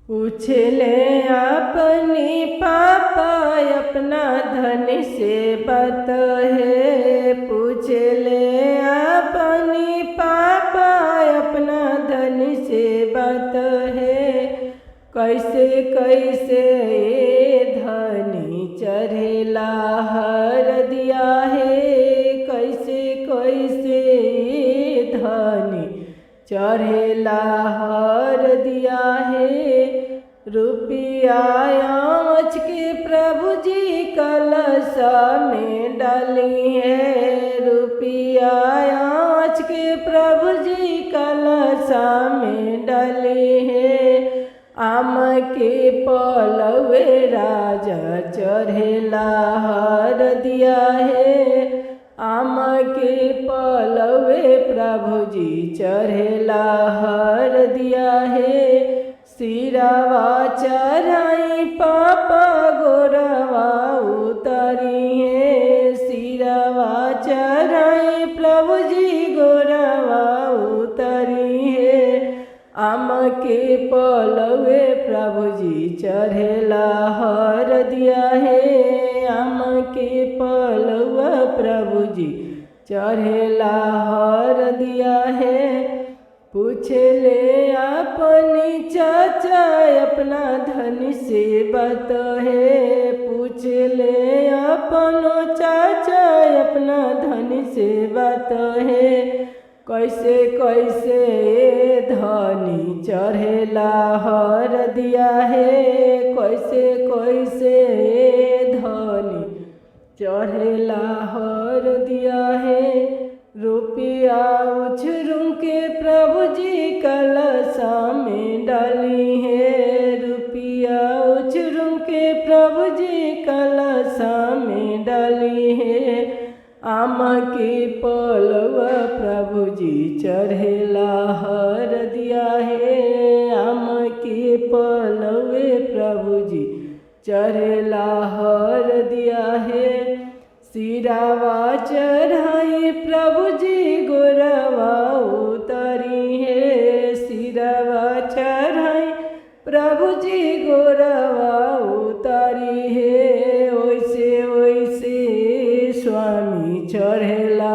पूछले अपनी पापा अपना धन से बात है। पूछले अपनी पापा अपना धन से बात है। कैसे कैसे धनी चढ़ेला हर दिया है। कैसे कैसे धनी चढ़ेला हर दिया है। रुपया आँच के प्रभु जी कलशा में डाली है। रुपया आँच के प्रभु जी कलशा में डाली है। आम के पलवे राजा चढ़ेला हर दिया है। आम के पलवे प्रभु जी चढ़ेला हर दिया है। सिरावा चढ़ाई पापा गोरवा उतारी है। सिरावा चढ़ाई प्रभु जी गोरवा उतारी है। आम के पलवे प्रभु जी चढ़ेला हर दिया है। आम के पलवा प्रभु जी चढ़ेला हर दिया है। पूछले अपनी चाचा अपना धन से बात है। पूछले अपनो चाचा अपना धन से बात है। कैसे कैसे धनी चढ़ेला हर दिया है। कैसे कैसे धनी चढ़ेला हर दिया है। रुपया उछरूं के प्रभु जी कलशा में डाली है। रुपया उछरूं के प्रभु जी कलशा में डाली है। आम के पलवा प्रभु जी चढ़ेला हर दिया है। आम के पलवे प्रभु जी चढ़ेला हर दिया है। सिरावा चढ़ाई प्रभु जी गोरवा उतारी है। सिरावा चढ़ाई प्रभु जी गोरवा उतारी है। ओइसे ओइसे स्वामी चढ़ेला